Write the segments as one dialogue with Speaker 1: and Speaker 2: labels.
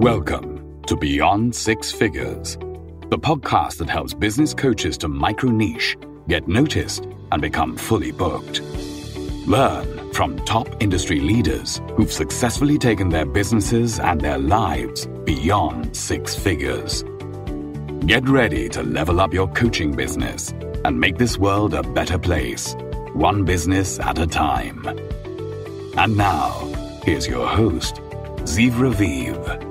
Speaker 1: Welcome to Beyond Six Figures, the podcast that helps business coaches to micro-niche, get noticed, and become fully booked. Learn from top industry leaders who've successfully taken their businesses and their lives beyond six figures. Get ready to level up your coaching business and make this world a better place, one business at a time. And now, here's your host, Ziv Raviv.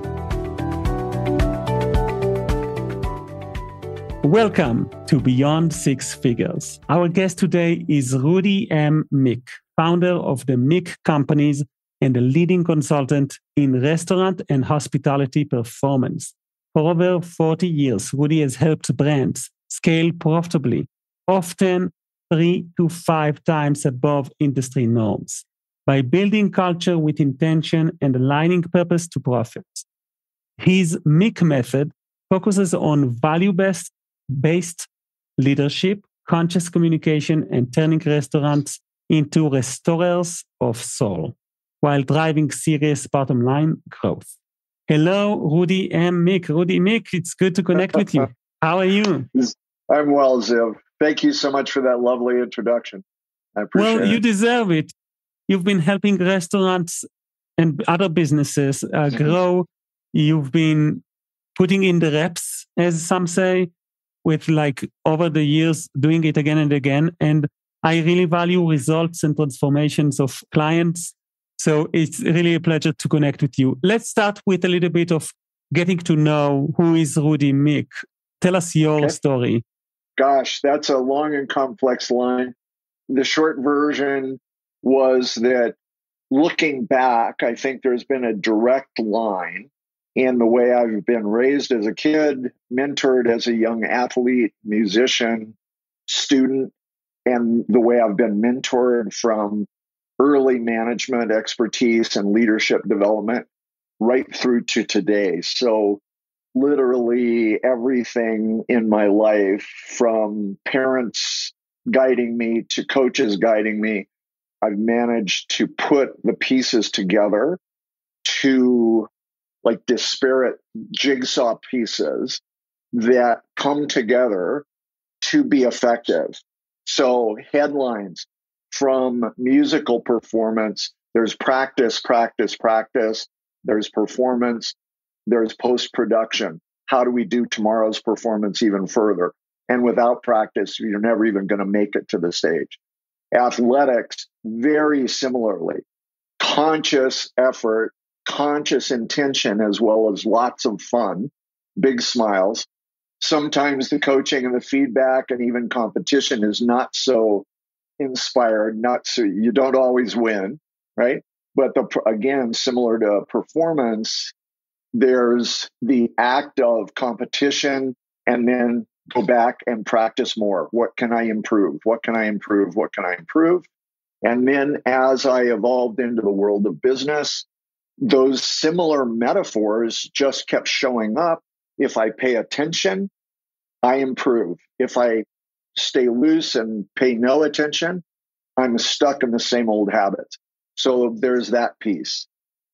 Speaker 2: Welcome to Beyond Six Figures. Our guest today is Rudy Miick, founder of the Miick Companies and a leading consultant in restaurant and hospitality performance. For over 40 years, Rudy has helped brands scale profitably, often 3 to 5 times above industry norms, by building culture with intention and aligning purpose to profit. His Miick method focuses on value-based leadership, conscious communication, and turning restaurants into restorers of soul, while driving serious bottom line growth. Hello, Rudy Miick. Rudy Miick, it's good to connect with you. How are you?
Speaker 3: I'm well, Ziv. Thank you so much for that lovely introduction. I appreciate it.
Speaker 2: Well, you deserve it. You've been helping restaurants and other businesses grow. You've been putting in the reps, as some say, with over the years, doing it again and again. And I really value results and transformations of clients. So it's really a pleasure to connect with you. Let's start with a little bit of getting to know who is Rudy Miick. Tell us your story.
Speaker 3: Gosh, that's a long and complex line. The short version was that looking back, I think there's been a direct line in the way I've been raised as a kid, mentored as a young athlete, musician, student, and the way I've been mentored from early management expertise and leadership development right through to today. So literally everything in my life, from parents guiding me to coaches guiding me, I've managed to put the pieces together to disparate jigsaw pieces that come together to be effective. So headlines from musical performance, there's practice. There's performance. There's post-production. How do we do tomorrow's performance even further? And without practice, you're never even going to make it to the stage. Athletics, very similarly, conscious effort, conscious intention, as well as lots of fun, big smiles. Sometimes the coaching and the feedback and even competition is not so inspired, you don't always win, right? But again, similar to performance, there's the act of competition and then go back and practice more. What can I improve? What can I improve? What can I improve? And then as I evolved into the world of business, those similar metaphors just kept showing up. If I pay attention, I improve. If I stay loose and pay no attention, I'm stuck in the same old habits. So there's that piece.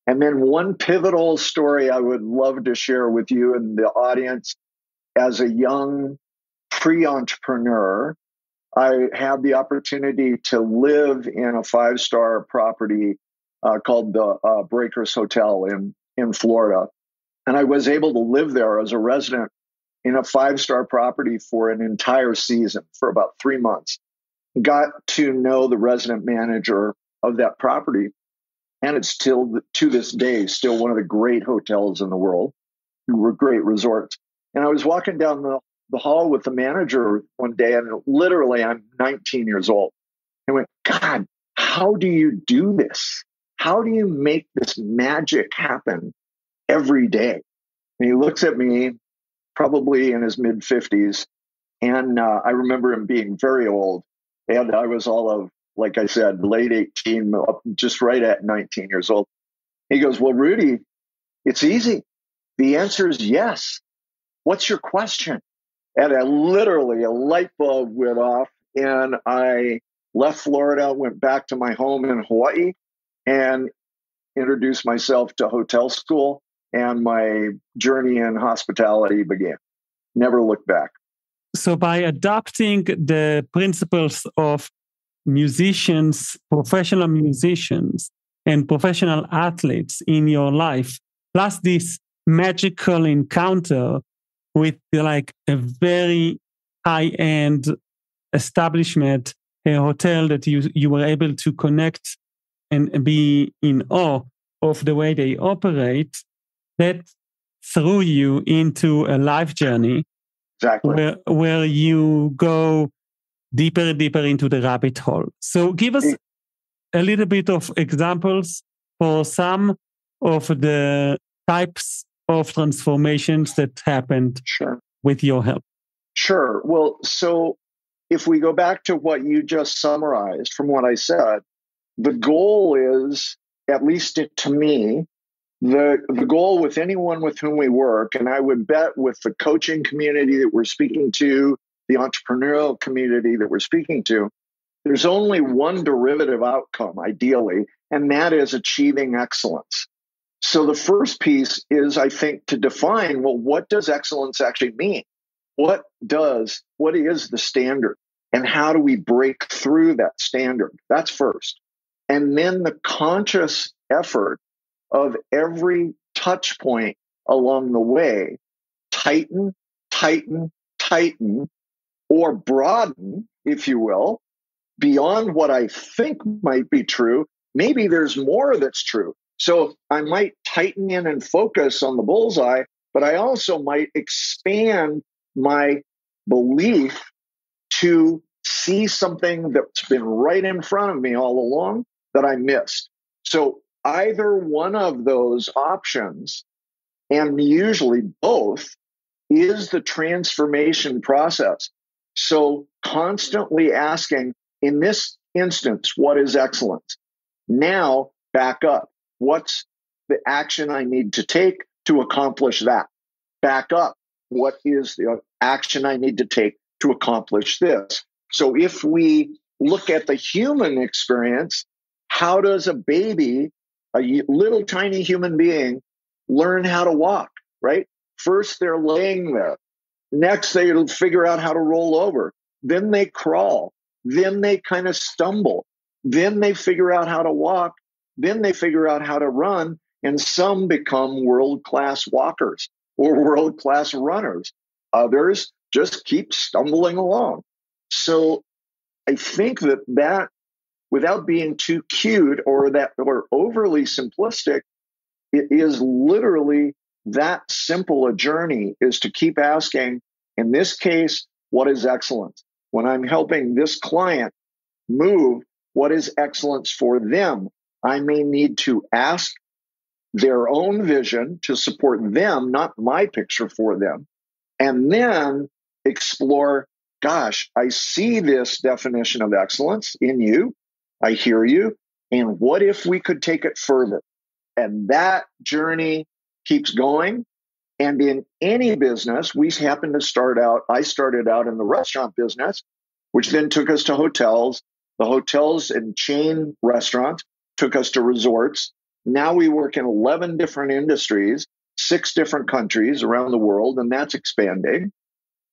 Speaker 3: And then one pivotal story I would love to share with you and the audience. As a young pre-entrepreneur, I had the opportunity to live in a 5-star property called the Breakers Hotel in Florida. And I was able to live there as a resident in a 5-star property for an entire season, for about 3 months. Got to know the resident manager of that property. And it's still, to this day, still one of the great hotels in the world, great resorts. And I was walking down the hall with the manager one day, and literally I'm 19 years old. I went, God, how do you do this? How do you make this magic happen every day? And he looks at me, probably in his mid-50s, and I remember him being very old. And I was all of, like I said, late 18, just right at 19 years old. He goes, well, Rudy, it's easy. The answer is yes. What's your question? And literally a light bulb went off, and I left Florida, went back to my home in Hawaii, and introduced myself to hotel school. and my journey in hospitality began. Never looked back.
Speaker 2: So by adopting the principles of musicians, professional musicians, and professional athletes in your life, plus this magical encounter with like a very high-end establishment, a hotel that you were able to connect and be in awe of the way they operate, that threw you into a life journey.
Speaker 3: Exactly.
Speaker 2: Where you go deeper and deeper into the rabbit hole. So give us a little bit of examples for some of the types of transformations that happened with your help.
Speaker 3: Sure. Well, so if we go back to what you just summarized from what I said, the goal is, at least to me, the goal with anyone with whom we work, and I would bet with the coaching community that we're speaking to, the entrepreneurial community that we're speaking to, there's only one derivative outcome, ideally, and that is achieving excellence. So the first piece is, I think, to define, well, what does excellence actually mean? What is the standard? And how do we break through that standard? That's first. And then the conscious effort of every touch point along the way, tighten, tighten, tighten, or broaden, if you will, beyond what I think might be true. Maybe there's more that's true. So I might tighten in and focus on the bullseye, but I also might expand my belief to see something that's been right in front of me all along that I missed. So either one of those options, and usually both, is the transformation process. So constantly asking, in this instance, what is excellence? Now, back up. What's the action I need to take to accomplish that? Back up. What is the action I need to take to accomplish this? So if we look at the human experience, how does a baby, a little tiny human being, learn how to walk, right? First, they're laying there. Next, they figure out how to roll over. Then they crawl. Then they kind of stumble. Then they figure out how to walk. Then they figure out how to run. And some become world-class walkers or world-class runners. Others just keep stumbling along. So I think that without being too cute or overly simplistic, it is literally that simple a journey, is to keep asking, in this case, what is excellence? When I'm helping this client move, what is excellence for them? I may need to ask their own vision to support them, not my picture for them, and then explore, gosh, I see this definition of excellence in you. I hear you. And what if we could take it further? And that journey keeps going. And in any business, I started out in the restaurant business, which then took us to hotels. The hotels and chain restaurants took us to resorts. Now we work in 11 different industries, 6 different countries around the world, and that's expanding.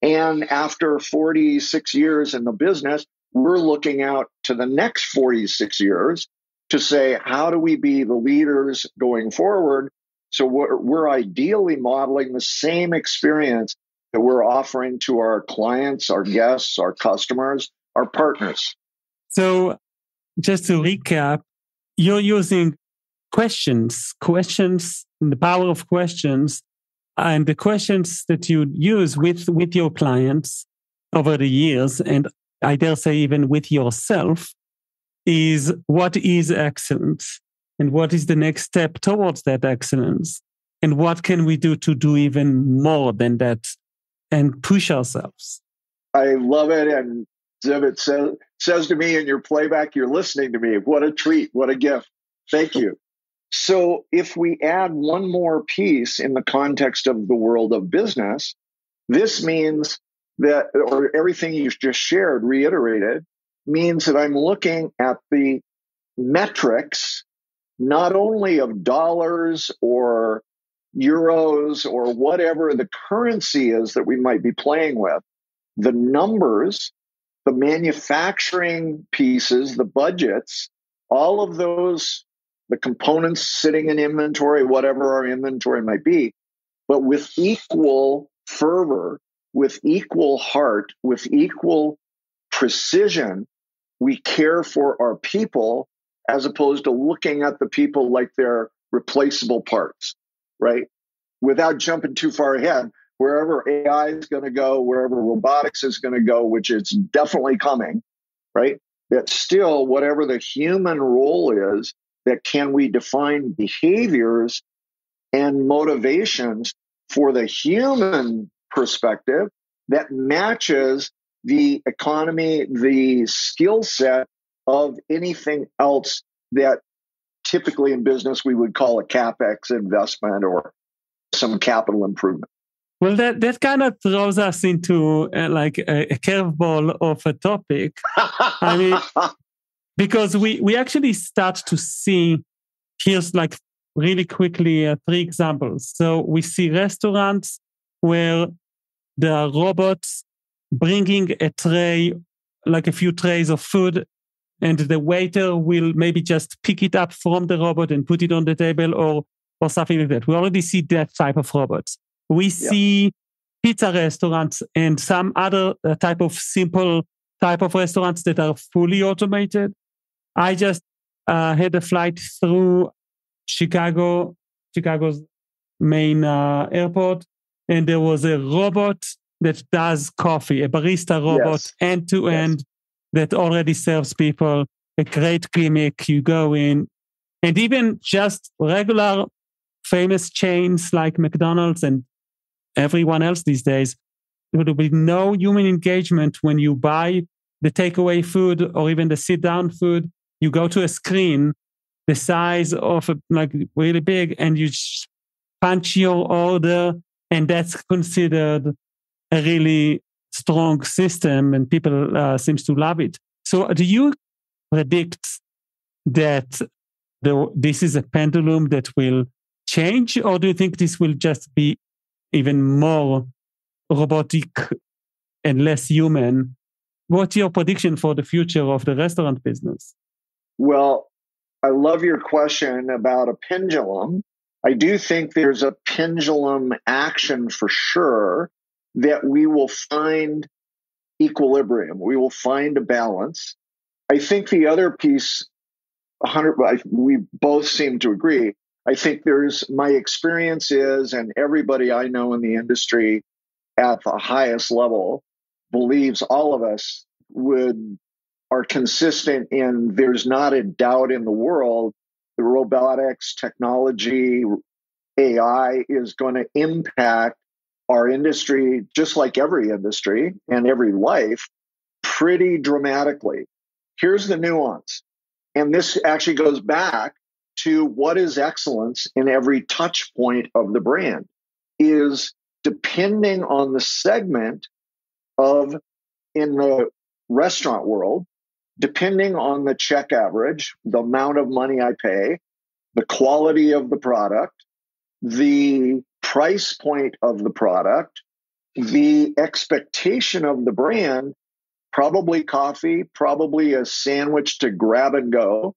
Speaker 3: And after 46 years in the business, we're looking out to the next 46 years to say, how do we be the leaders going forward? So we're ideally modeling the same experience that we're offering to our clients, our guests, our customers, our partners.
Speaker 2: So just to recap, you're using questions, the power of questions, and the questions that you use with your clients over the years, and I dare say even with yourself, is what is excellence and what is the next step towards that excellence, and what can we do to do even more than that and push ourselves.
Speaker 3: I love it. And Zivit says to me in your playback, you're listening to me. What a treat. What a gift. Thank you. So if we add one more piece in the context of the world of business, this means that, or everything you just shared, reiterated, means that I'm looking at the metrics, not only of dollars or euros or whatever the currency is that we might be playing with, the numbers, the manufacturing pieces, the budgets, all of those, the components sitting in inventory, whatever our inventory might be, but with equal fervor, with equal heart, with equal precision, we care for our people as opposed to looking at the people like they're replaceable parts, right? Without jumping too far ahead, wherever AI is going to go, wherever robotics is going to go, which it's definitely coming, right? That still, whatever the human role is, that can we define behaviors and motivations for the human perspective that matches the economy, the skill set of anything else that typically in business we would call a CapEx investment or some capital improvement.
Speaker 2: Well, that kind of throws us into like a curveball of a topic. I mean, because we actually start to see, here's like really quickly 3 examples. So we see restaurants where there are robots bringing a tray, like a few trays of food, and the waiter will maybe just pick it up from the robot and put it on the table or something like that. We already see that type of robots. We see pizza restaurants and some other type of simple type of restaurants that are fully automated. I just had a flight through Chicago's main airport, and there was a robot that does coffee, a barista robot, end to end, that already serves people. A great gimmick. You go in, and even just regular famous chains like McDonald's and everyone else these days, there will be no human engagement when you buy the takeaway food or even the sit-down food. You go to a screen the size of like really big, and you punch your order, and that's considered a really strong system, and people seems to love it. So, do you predict that this is a pendulum that will change, or do you think this will just be even more robotic and less human? What's your prediction for the future of the restaurant business?
Speaker 3: Well, I love your question about a pendulum. I do think there's a pendulum action for sure, that we will find equilibrium. We will find a balance. I think the other piece, we both seem to agree. I think my experience is, and everybody I know in the industry at the highest level believes, all of us are consistent in there's not a doubt in the world that robotics, technology, AI is going to impact our industry, just like every industry and every life, pretty dramatically. Here's the nuance. And this actually goes back to what is excellence in every touch point of the brand, is depending on the segment in the restaurant world, depending on the check average, the amount of money I pay, the quality of the product, the price point of the product, the expectation of the brand, probably coffee, probably a sandwich to grab and go,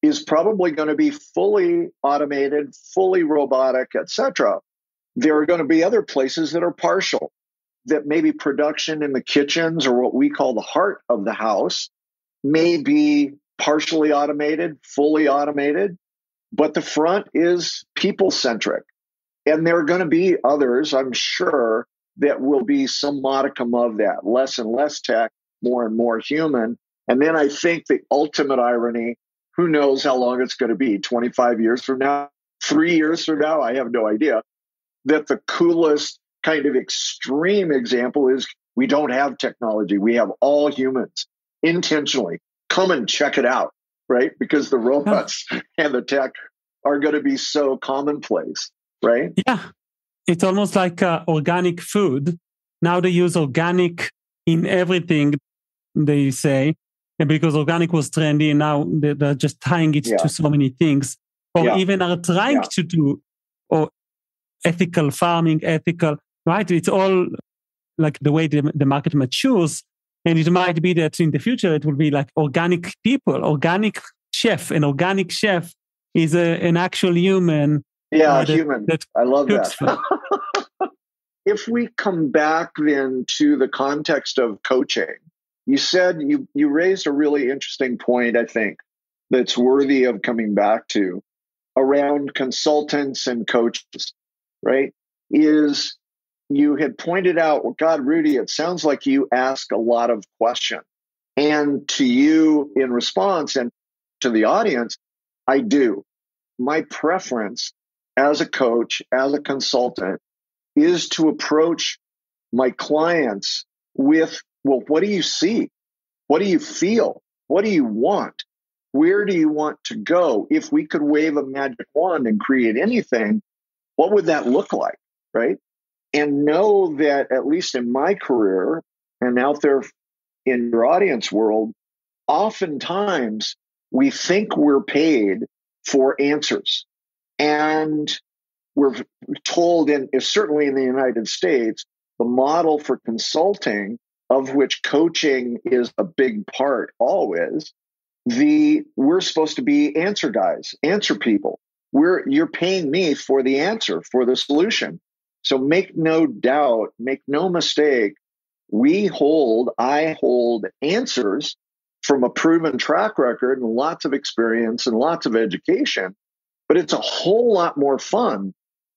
Speaker 3: is probably going to be fully automated, fully robotic, etc. There are going to be other places that are partial, that maybe production in the kitchens, or what we call the heart of the house, may be partially automated, fully automated, but the front is people-centric. And there are going to be others, I'm sure, that will be some modicum of that, less and less tech, more and more human. And then I think the ultimate irony, who knows how long it's going to be, 25 years from now, 3 years from now, I have no idea, that the coolest kind of extreme example is we don't have technology. We have all humans intentionally. Come and check it out, right? Because the robots and the tech are going to be so commonplace, right?
Speaker 2: Yeah. It's almost like organic food. Now they use organic in everything, they say. And because organic was trendy, and now they're just tying it to so many things. Or even are trying to do ethical farming, ethical, right? It's all like the way the market matures. And it might be that in the future, it will be like organic people, organic chef. An organic chef is an actual human.
Speaker 3: Yeah, human. I love
Speaker 2: cooks
Speaker 3: that. If we come back then to the context of coaching, you said you raised a really interesting point, I think, that's worthy of coming back to around consultants and coaches, right? Is you had pointed out, well, God, Rudy, it sounds like you ask a lot of questions. And to you in response and to the audience, I do. My preference as a coach, as a consultant, is to approach my clients with, well, what do you see? What do you feel? What do you want? Where do you want to go? If we could wave a magic wand and create anything, what would that look like, right? And know that, at least in my career and out there in your audience world, oftentimes we think we're paid for answers. And we're told, certainly in the United States, the model for consulting, of which coaching is a big part always, we're supposed to be answer guys, answer people. You're paying me for the answer, for the solution. So make no doubt, make no mistake, I hold answers from a proven track record and lots of experience and lots of education. But it's a whole lot more fun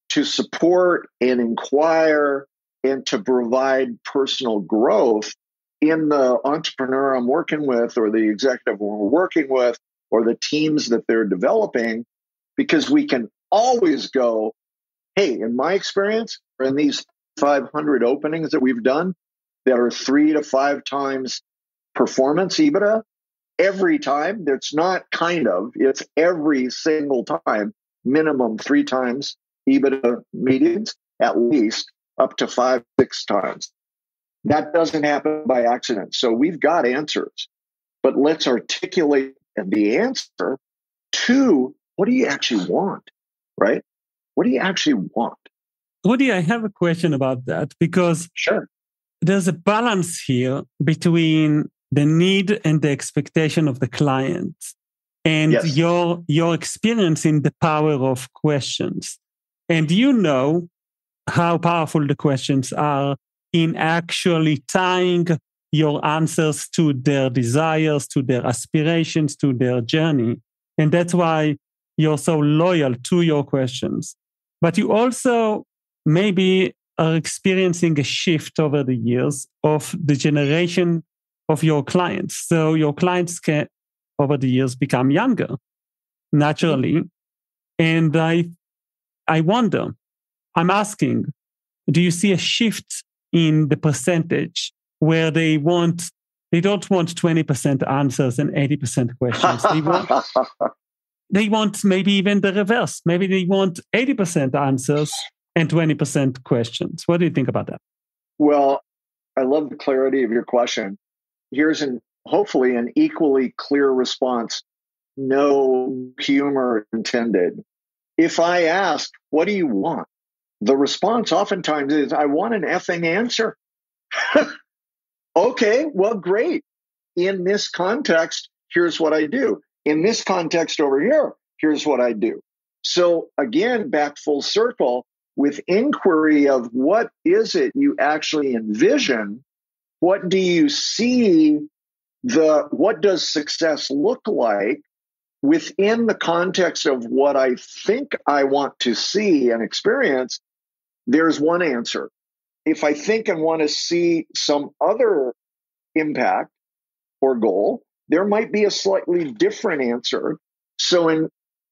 Speaker 3: to support and inquire and to provide personal growth in the entrepreneur I'm working with, or the executive we're working with, or the teams that they're developing, because we can always go, hey, in my experience, in these 500 openings that we've done that are 3 to 5 times performance EBITDA, every time, it's not it's every single time, minimum 3 times EBITDA meetings, at least up to 5, 6 times. That doesn't happen by accident. So we've got answers, but let's articulate the answer to what do you actually want, right? What do you actually want?
Speaker 2: Rudy, I have a question about that, because
Speaker 3: sure,
Speaker 2: there's a balance here between the need and the expectation of the client and
Speaker 3: yes.
Speaker 2: your experience in the power of questions. And you know how powerful the questions are in actually tying your answers to their desires, to their aspirations, to their journey. And that's why you're so loyal to your questions. But you also maybe are experiencing a shift over the years of the generation of your clients. So your clients can, over the years, become younger naturally. And I wonder, I'm asking, do you see a shift in the percentage where they don't want 20% answers and 80% questions? They want maybe even the reverse. Maybe they want 80% answers and 20% questions. What do you think about that?
Speaker 3: Well, I love the clarity of your question. Here's hopefully an equally clear response. No humor intended. If I ask, what do you want? The response oftentimes is, I want an effing answer. Okay, well, great. In this context, here's what I do. In this context over here, here's what I do. So again, back full circle with inquiry of what is it you actually envision? What do you see? What does success look like within the context of what I think I want to see and experience? There's one answer. If I think and want to see some other impact or goal, there might be a slightly different answer. So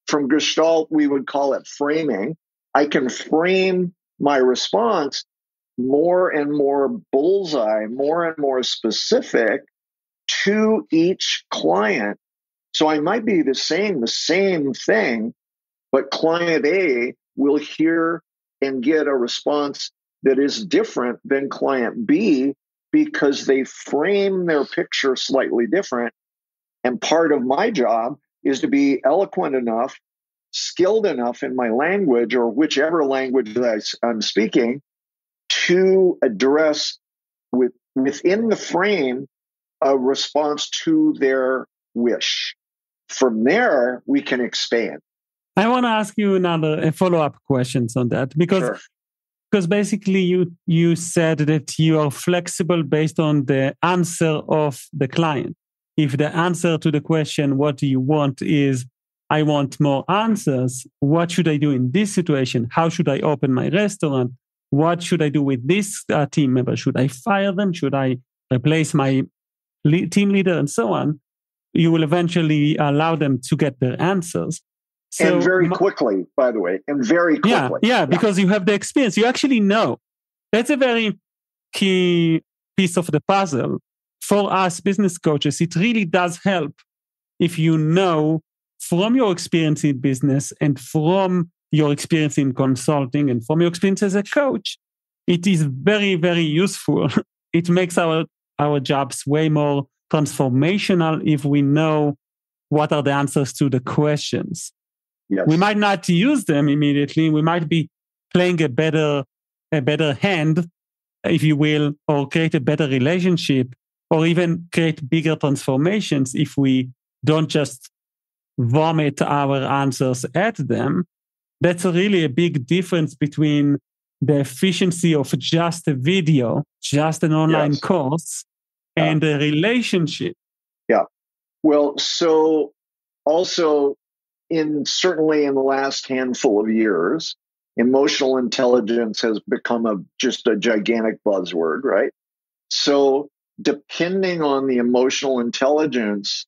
Speaker 3: from Gestalt, we would call it framing. I can frame my response more and more bullseye, more and more specific to each client. So I might be saying the same thing, but client A will hear and get a response that is different than client B because they frame their picture slightly different. And part of my job is to be eloquent enough skilled enough in my language or whichever language that I'm speaking to address within the frame a response to their wish. From there, we can expand.
Speaker 2: I want to ask you another follow-up questions on that because basically you said that you are flexible based on the answer of the client. If the answer to the question, what do you want, is I want more answers, what should I do in this situation? How should I open my restaurant? What should I do with this team member? Should I fire them? Should I replace my team leader and so on? You will eventually allow them to get their answers. So,
Speaker 3: and very quickly, by the way, and very quickly.
Speaker 2: Yeah, because you have the experience. You actually know. That's a very key piece of the puzzle. For us business coaches, it really does help if you know from your experience in business and from your experience in consulting and from your experience as a coach. It is very, very useful. It makes our jobs way more transformational if we know what are the answers to the questions.
Speaker 3: Yes.
Speaker 2: We might not use them immediately. We might be playing a better hand, if you will, or create a better relationship, or even create bigger transformations if we don't just vomit our answers at them. That's really a big difference between the efficiency of just a video, just an online course, and a relationship.
Speaker 3: Yeah. Well, so also certainly in the last handful of years, emotional intelligence has become just a gigantic buzzword, right? So depending on the emotional intelligence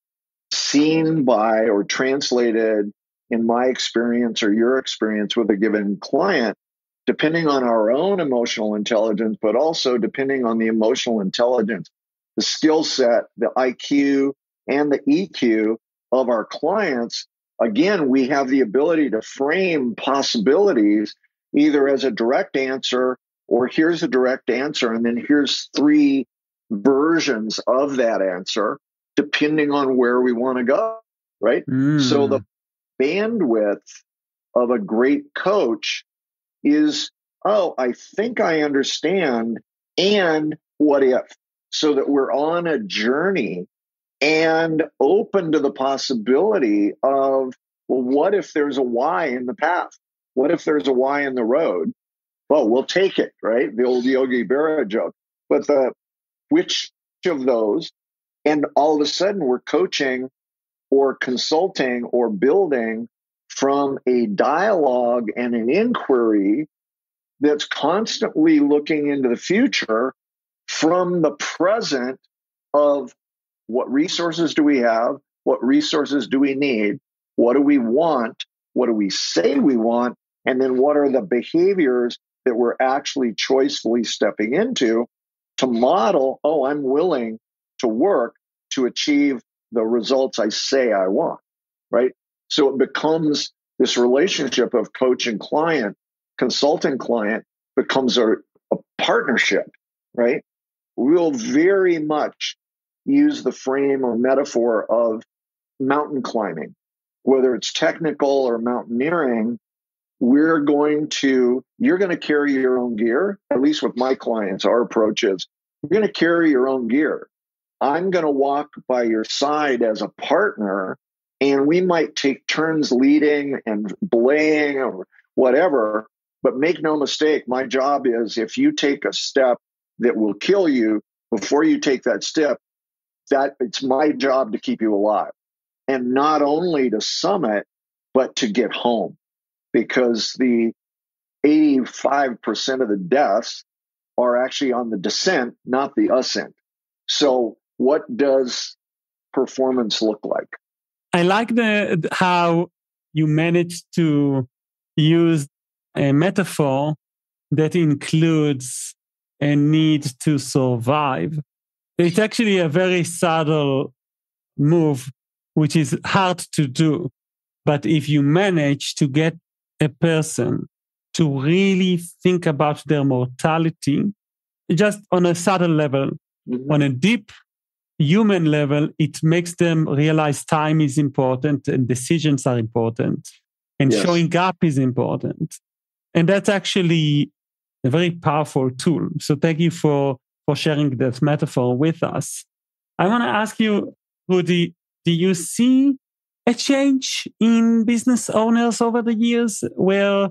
Speaker 3: seen by or translated in my experience or your experience with a given client, depending on our own emotional intelligence, but also depending on the emotional intelligence, the skill set, the IQ, and the EQ of our clients, again, we have the ability to frame possibilities either as a direct answer or here's a direct answer, and then here's 3 versions of that answer, depending on where we want to go, right? So the bandwidth of a great coach is, I think I understand, and what if? So that we're on a journey and open to the possibility of, well, what if there's a why in the path? What if there's a why in the road? Well, we'll take it, right? The old Yogi Berra joke. But which of those? And all of a sudden we're coaching or consulting or building from a dialogue and an inquiry that's constantly looking into the future from the present of what resources do we have? What resources do we need? What do we want? What do we say we want? And then what are the behaviors that we're actually choicefully stepping into to model, I'm willing to work to achieve the results I say I want, right? So it becomes this relationship of coach and client, consultant client becomes a partnership, right? We'll very much use the frame or metaphor of mountain climbing, whether it's technical or mountaineering. You're going to carry your own gear. At least with my clients, our approach is you're going to carry your own gear. I'm going to walk by your side as a partner, and we might take turns leading and belaying or whatever, but make no mistake, my job is if you take a step that will kill you before you take that step, that it's my job to keep you alive. And not only to summit, but to get home. Because the 85% of the deaths are actually on the descent, not the ascent. So what does performance look like?
Speaker 2: I like how you managed to use a metaphor that includes a need to survive. It's actually a very subtle move, which is hard to do. But if you manage to get a person to really think about their mortality, just on a subtle level, on a deep human level, it makes them realize time is important and decisions are important. And
Speaker 3: Yes.
Speaker 2: showing up is important. And that's actually a very powerful tool. So thank you for sharing that metaphor with us. I want to ask you, Rudy, do you see a change in business owners over the years where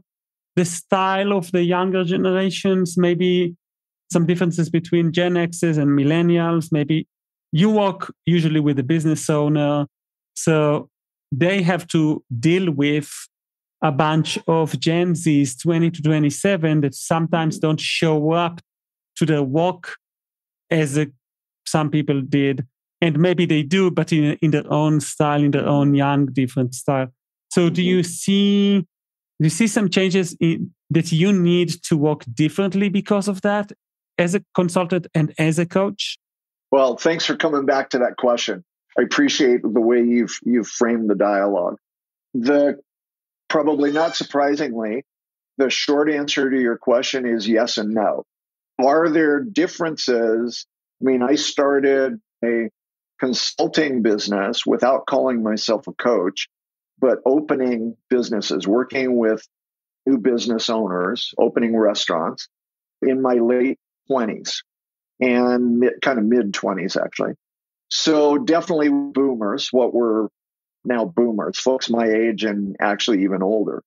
Speaker 2: the style of the younger generations, maybe some differences between Gen X's and Millennials, maybe you work usually with a business owner, so they have to deal with a bunch of Gen Zs, 20 to 27, that sometimes don't show up to their work as some people did. And maybe they do, but in their own style, in their own young, different style. So do you see some changes that you need to work differently because of that as a consultant and as a coach?
Speaker 3: Well, thanks for coming back to that question. I appreciate the way you've framed the dialogue. Probably not surprisingly, the short answer to your question is yes and no. Are there differences? I mean, I started a consulting business without calling myself a coach, but opening businesses, working with new business owners, opening restaurants in my late 20s and kind of mid 20s, actually. So definitely boomers, what were now boomers, folks my age and actually even older.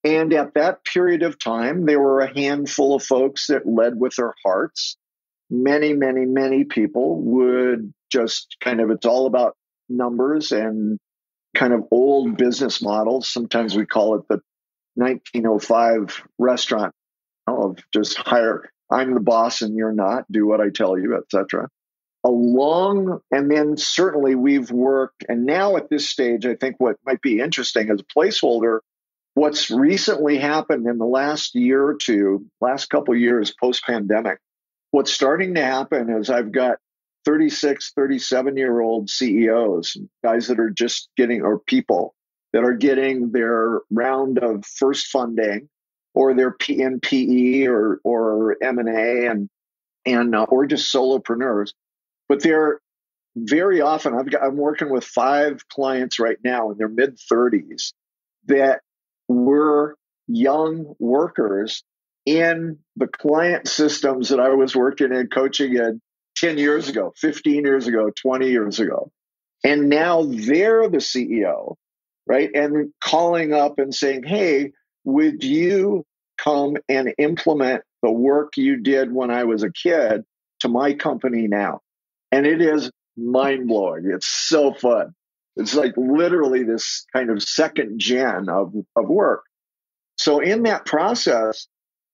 Speaker 3: And at that period of time, there were a handful of folks that led with their hearts. Many, many, many people would just it's all about numbers and kind of old business models. Sometimes we call it the 1905 restaurant of just hire, I'm the boss and you're not, do what I tell you, etc. And then certainly we've worked, and now at this stage, I think what might be interesting as a placeholder, what's recently happened in the last year or two, last couple of years post-pandemic, what's starting to happen is I've got 36, 37-year-old CEOs, guys that are just getting, or people that are getting their round of first funding or their PE or M&A and or just solopreneurs. But they're very often, I'm working with 5 clients right now in their mid-30s that were young workers in the client systems that I was working in, coaching in 10 years ago, 15 years ago, 20 years ago. And now they're the CEO, right? And calling up and saying, hey, would you come and implement the work you did when I was a kid to my company now? And it is mind-blowing. It's so fun. It's like literally this kind of second gen of work. So in that process,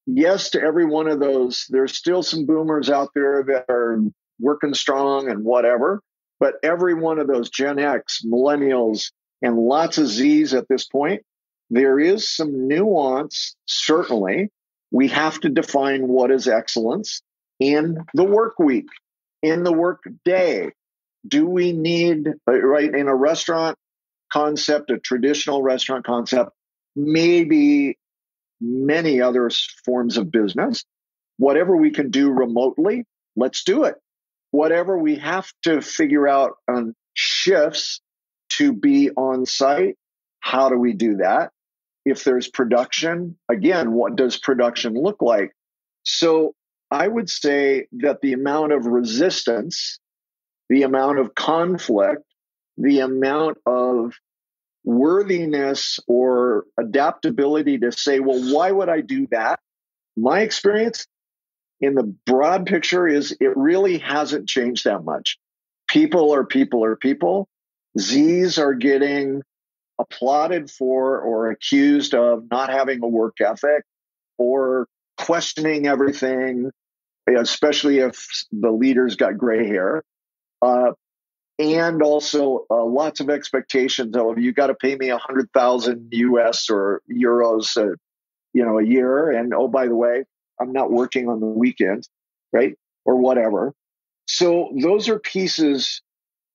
Speaker 3: yes, to every one of those, there's still some boomers out there that are working strong and whatever. But every one of those Gen X, Millennials, and lots of Zs at this point, there is some nuance, certainly. We have to define what is excellence in the work week, in the work day. Do we need, right, in a restaurant concept, a traditional restaurant concept, maybe many other forms of business, whatever we can do remotely, let's do it. Whatever we have to figure out on shifts to be on site, how do we do that? If there's production, again, what does production look like? So I would say that the amount of resistance, the amount of conflict, the amount of worthiness or adaptability to say, well, why would I do that? My experience in the broad picture is it really hasn't changed that much. People are people. Zs are getting applauded for or accused of not having a work ethic or questioning everything, especially if the leader's got gray hair. And also lots of expectations of, you got to pay me 100,000 US or euros, a year. And oh, by the way, I'm not working on the weekends, right? Or whatever. So those are pieces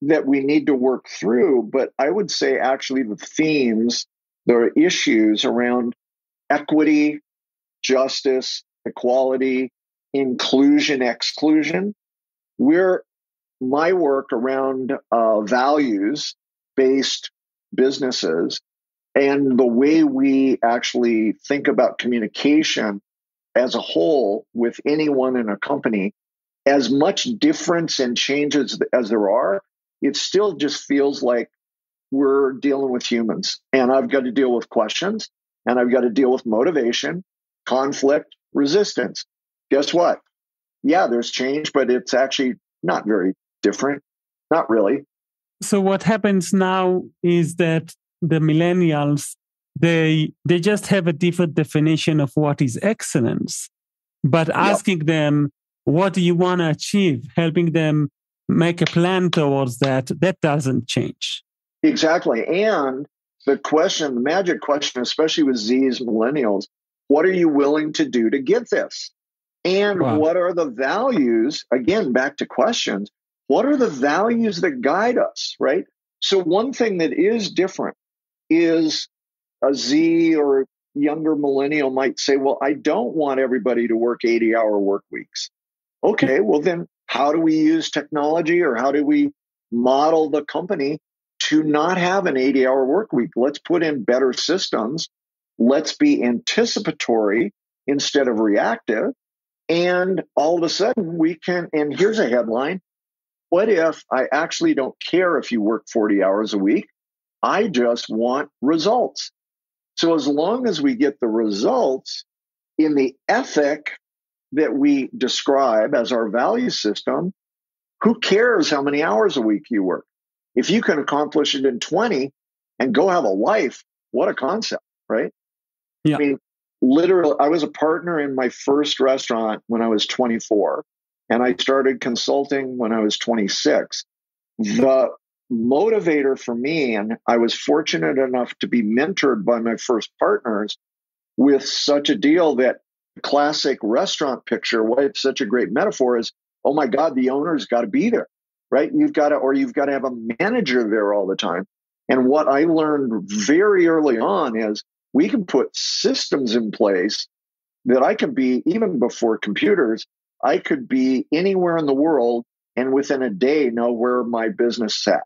Speaker 3: that we need to work through. But I would say actually the themes, the issues around equity, justice, equality, inclusion, exclusion, my work around values-based businesses and the way we actually think about communication as a whole with anyone in a company, as much difference and changes as there are, it still just feels like we're dealing with humans. And I've got to deal with questions, and I've got to deal with motivation, conflict, resistance. Guess what? Yeah, there's change, but it's actually not very different. Not really.
Speaker 2: So what happens now is that the millennials, they just have a different definition of what is excellence. But asking them, what do you want to achieve? Helping them make a plan towards that doesn't change.
Speaker 3: Exactly. And the magic question, especially with Z's millennials, what are you willing to do to get this? And what are the values? Again, back to questions. What are the values that guide us, right? So one thing that is different is a Z or younger millennial might say, well, I don't want everybody to work 80-hour work weeks. Okay, well then how do we use technology, or how do we model the company to not have an 80-hour work week? Let's put in better systems. Let's be anticipatory instead of reactive. And all of a sudden we can, and here's a headline. What if I actually don't care if you work 40 hours a week? I just want results. So as long as we get the results in the ethic that we describe as our value system, who cares how many hours a week you work? If you can accomplish it in 20 and go have a life, what a concept, right?
Speaker 2: Yeah.
Speaker 3: I mean, literally, I was a partner in my first restaurant when I was 24, and I started consulting when I was 26. The motivator for me, and I was fortunate enough to be mentored by my first partners with such a deal that classic restaurant picture, why it's such a great metaphor is, oh my God, the owner's got to be there, right? You've got to have a manager there all the time. And what I learned very early on is we can put systems in place that I could be, even before computers, I could be anywhere in the world and within a day know where my business is at.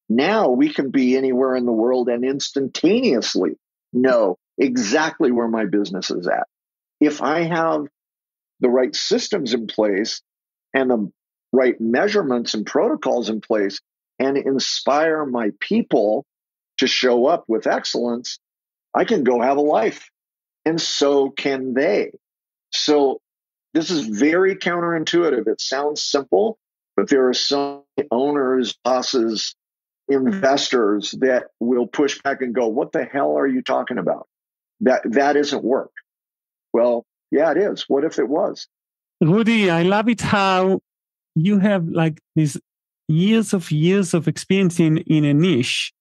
Speaker 3: Now we can be anywhere in the world and instantaneously know exactly where my business is at. If I have the right systems in place and the right measurements and protocols in place and inspire my people to show up with excellence, I can go have a life. And so can they. So this is very counterintuitive. It sounds simple, but there are some owners, bosses, investors that will push back and go, what the hell are you talking about? That isn't work. Well, yeah, it is. What if it was?
Speaker 2: Rudy, I love it how you have like these years of experience in a niche.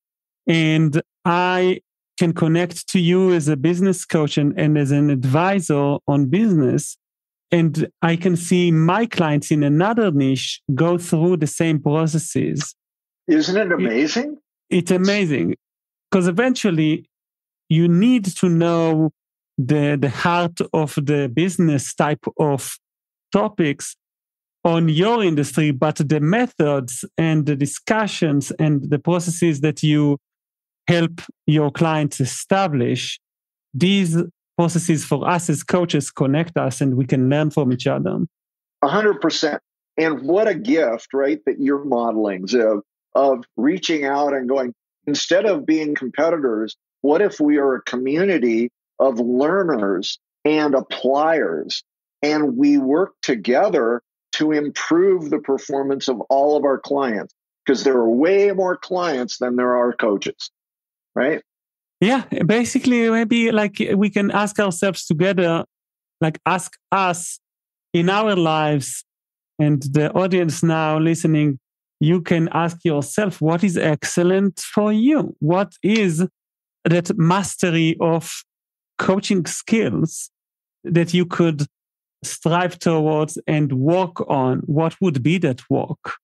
Speaker 2: And I can connect to you as a business coach and as an advisor on business. And I can see my clients in another niche go through the same processes.
Speaker 3: Isn't it amazing?
Speaker 2: It's amazing. Because eventually you need to know the heart of the business type of topics on your industry, but the methods and the discussions and the processes that you help your clients establish, these processes for us as coaches connect us and we can learn from each other.
Speaker 3: 100%. And what a gift, right, that you're modeling of reaching out and going, instead of being competitors, what if we are a community of learners and appliers, and we work together to improve the performance of all of our clients? Because there are way more clients than there are coaches, right?
Speaker 2: Yeah, basically, maybe like we can ask ourselves together, like ask us in our lives, and the audience now listening, you can ask yourself, what is excellent for you? What is that mastery of coaching skills that you could strive towards and work on? What would be that work?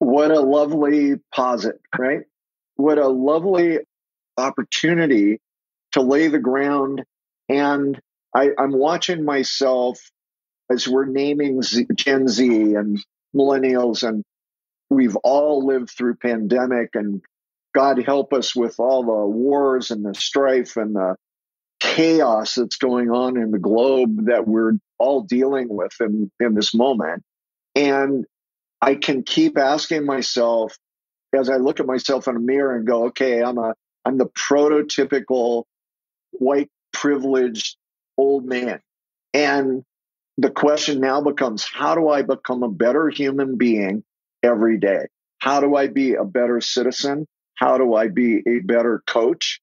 Speaker 3: What a lovely posit, right? What a lovely opportunity to lay the ground. And I'm watching myself as we're naming Gen Z and millennials, and we've all lived through pandemic and God help us with all the wars and the strife and the chaos that's going on in the globe that we're all dealing with in this moment. And I can keep asking myself, as I look at myself in a mirror and go, okay, I'm the prototypical white privileged old man. And the question now becomes, how do I become a better human being every day? How do I be a better citizen? How do I be a better coach?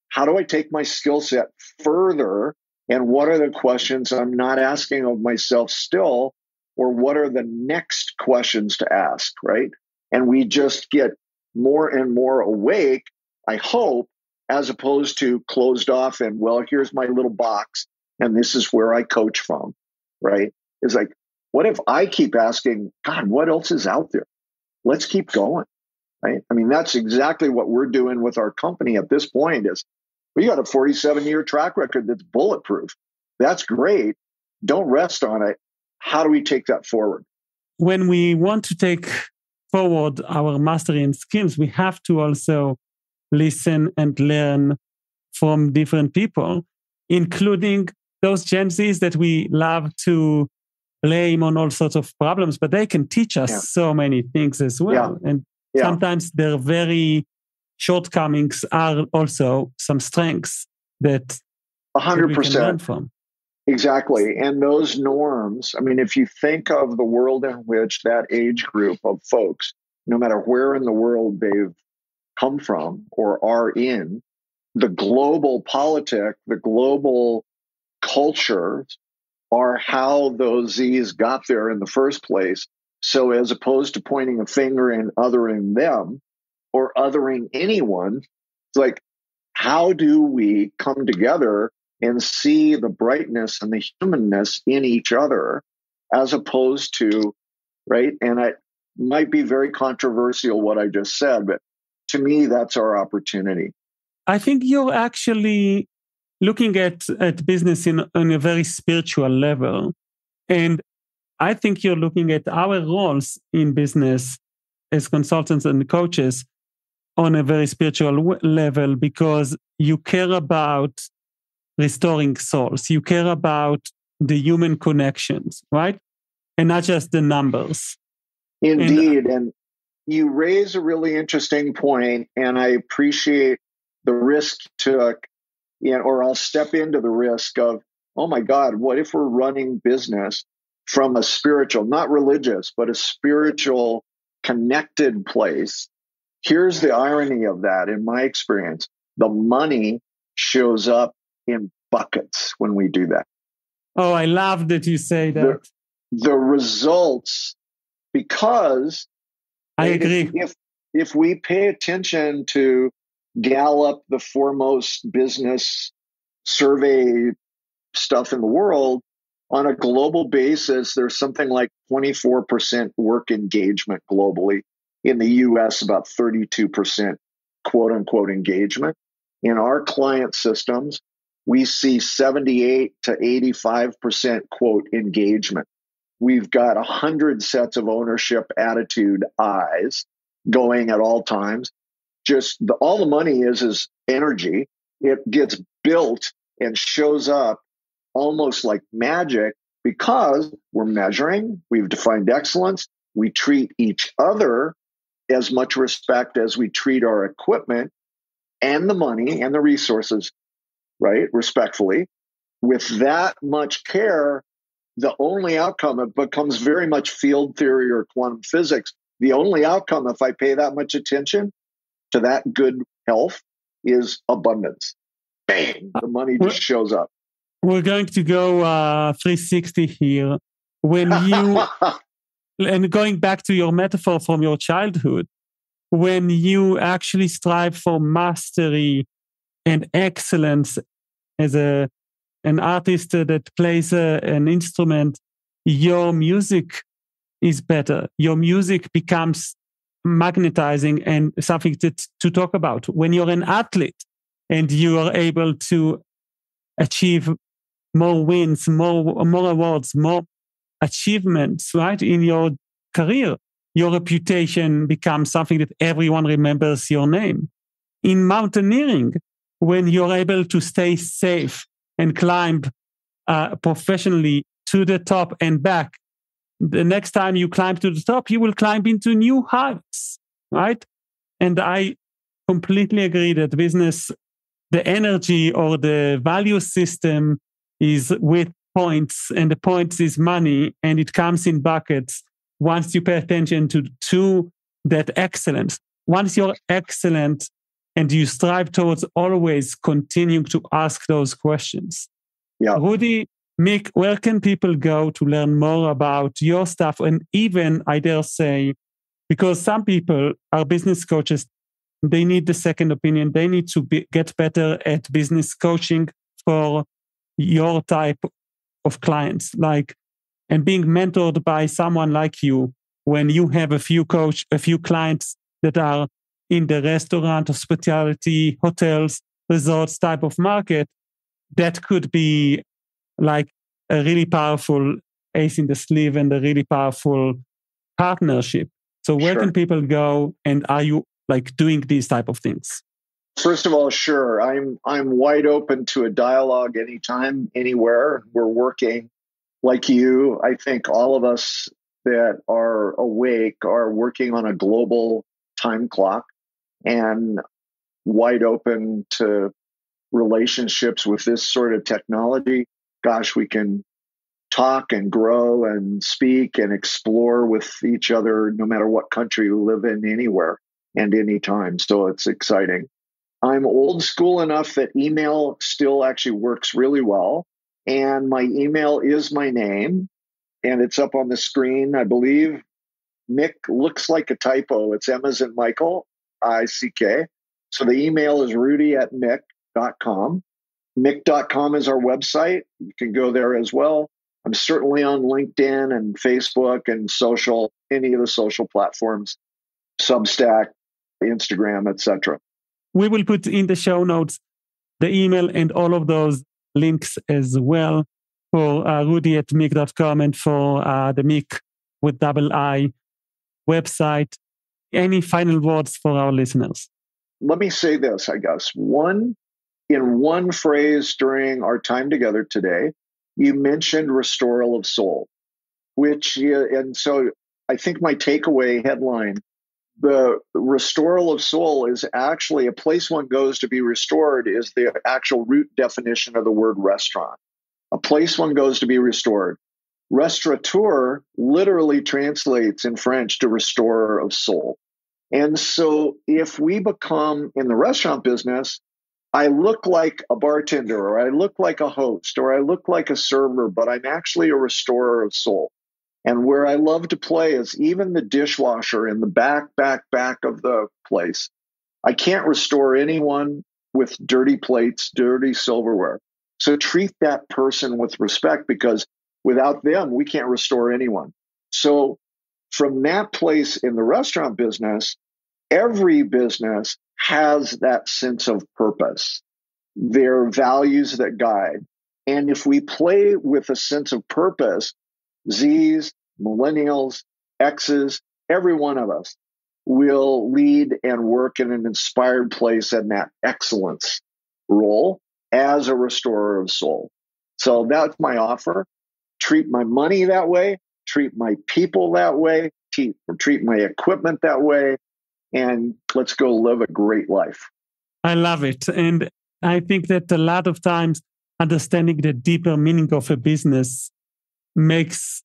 Speaker 3: How do I take my skill set further? And what are the questions I'm not asking of myself still? Or what are the next questions to ask, right? And we just get more and more awake, I hope, as opposed to closed off and, well, here's my little box and this is where I coach from, right? It's like, what if I keep asking, God, what else is out there? Let's keep going, right? I mean, that's exactly what we're doing with our company at this point is we got a 47-year track record that's bulletproof. That's great. Don't rest on it. How do we take that forward?
Speaker 2: When we want to take forward our mastery and skills, we have to also listen and learn from different people, including those Gen Zs that we love to blame on all sorts of problems, but they can teach us so many things as well. And sometimes their very shortcomings are also some strengths that
Speaker 3: 100%
Speaker 2: we can learn from.
Speaker 3: Exactly. And those norms, I mean, if you think of the world in which that age group of folks, no matter where in the world they've come from or are in, the global politic, the global culture are how those Z's got there in the first place. So as opposed to pointing a finger and othering them or othering anyone, it's like, how do we come together and see the brightness and the humanness in each other as opposed to, right? And it might be very controversial what I just said, but to me, that's our opportunity.
Speaker 2: I think you're actually looking at business on a very spiritual level. And I think you're looking at our roles in business as consultants and coaches on a very spiritual level because you care about restoring souls. You care about the human connections, right? And not just the numbers.
Speaker 3: Indeed. And you raise a really interesting point, and I appreciate the risk took, or I'll step into the risk of, oh my God, what if we're running business from a spiritual, not religious, but a spiritual connected place? Here's the irony of that in my experience. The money shows up in buckets when we do that.
Speaker 2: Oh, I love that you say that.
Speaker 3: The results, because
Speaker 2: I agree.
Speaker 3: If we pay attention to Gallup, the foremost business survey stuff in the world, on a global basis, there's something like 24% work engagement globally. In the US, about 32% quote unquote engagement. In our client systems, we see 78 to 85% quote engagement. We've got 100 sets of ownership attitude eyes going at all times. Just all the money is energy. It gets built and shows up almost like magic because we're measuring, we've defined excellence, we treat each other as much respect as we treat our equipment and the money and the resources, right? Respectfully. With that much care, the only outcome, it becomes very much field theory or quantum physics. The only outcome, if I pay that much attention to that good health, is abundance. Bang, the money just shows up.
Speaker 2: We're going to go 360 here. When you, and going back to your metaphor from your childhood, when you actually strive for mastery and excellence as an artist that plays an instrument, your music is better. Your music becomes magnetizing and something to talk about. When you're an athlete and you are able to achieve more wins, more awards, more achievements, right, in your career, your reputation becomes something that everyone remembers your name. in mountaineering, when you're able to stay safe and climb professionally to the top and back, the next time you climb to the top, you will climb into new heights, right? And I completely agree that business, the energy or the value system is with points, and the points is money, and it comes in buckets once you pay attention to that excellence. Once you're excellent and you strive towards always continuing to ask those questions.
Speaker 3: Yeah.
Speaker 2: Rudy Miick, where can people go to learn more about your stuff? And even, I dare say, because some people are business coaches, they need the second opinion. They need to get better at business coaching for your type of clients, and being mentored by someone like you. When you have a few clients that are in the restaurant, hospitality, hotels, resorts type of market, that could be like a really powerful ace in the sleeve and a really powerful partnership. So where can people go, and are you doing these type of things?
Speaker 3: First of all, sure. I'm wide open to a dialogue anytime, anywhere. We're working like you. I think all of us that are awake are working on a global time clock and wide open to relationships with this sort of technology. Gosh, we can talk and grow and speak and explore with each other no matter what country we live in, anywhere and anytime. So it's exciting. I'm old school enough that email still actually works really well. And my email is my name, and it's up on the screen, I believe. Mick looks like a typo. It's M as in Michael, I-C-K. So the email is rudy@mick.com. Mick.com is our website. You can go there as well. I'm certainly on LinkedIn and Facebook and social, any of the social platforms, Substack, Instagram, etc.
Speaker 2: We will put in the show notes the email and all of those links as well for rudy@miick.com and for the Miick with double I website. Any final words for our listeners?
Speaker 3: Let me say this, I guess. In one phrase during our time together today, you mentioned restoral of soul, and so I think my takeaway headline, the restoral of soul, is actually a place one goes to be restored, is the actual root definition of the word restaurant. A place one goes to be restored. Restaurateur literally translates in French to restorer of soul. And so if we become, in the restaurant business, I look like a bartender, or I look like a host, or I look like a server, but I'm actually a restorer of soul. And where I love to play is even the dishwasher in the back of the place. I can't restore anyone with dirty plates, dirty silverware. So treat that person with respect, because without them, we can't restore anyone. So from that place in the restaurant business, every business has that sense of purpose, their values that guide. And if we play with a sense of purpose, Zs, Millennials, Xs, every one of us will lead and work in an inspired place in that excellence role as a restorer of soul. So that's my offer. Treat my money that way, treat my people that way, treat my equipment that way, and let's go live a great life.
Speaker 2: I love it. And I think that a lot of times understanding the deeper meaning of a business makes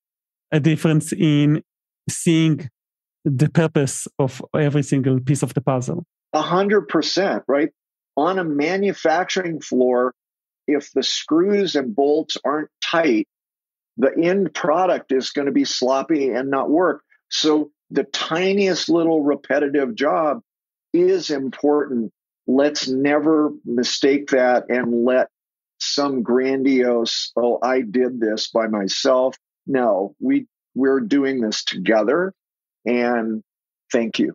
Speaker 2: a difference in seeing the purpose of every single piece of the puzzle.
Speaker 3: 100%, right? On a manufacturing floor, if the screws and bolts aren't tight, the end product is going to be sloppy and not work. So the tiniest little repetitive job is important. Let's never mistake that and let some grandiose, oh, I did this by myself. No, we're doing this together. And thank you.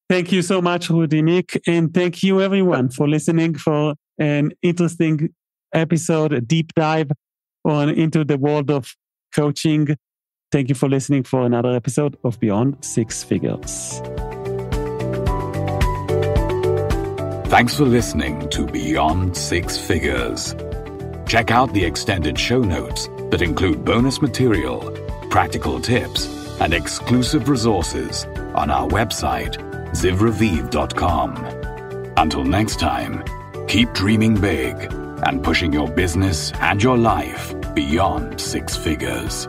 Speaker 2: Thank you so much, Rudy Miick. And thank you, everyone, for listening for an interesting episode, a deep dive into the world of coaching. Thank you for listening for another episode of Beyond Six Figures.
Speaker 1: Thanks for listening to Beyond Six Figures. Check out the extended show notes that include bonus material, practical tips, and exclusive resources on our website, zivraviv.com. Until next time, keep dreaming big and pushing your business and your life beyond six figures.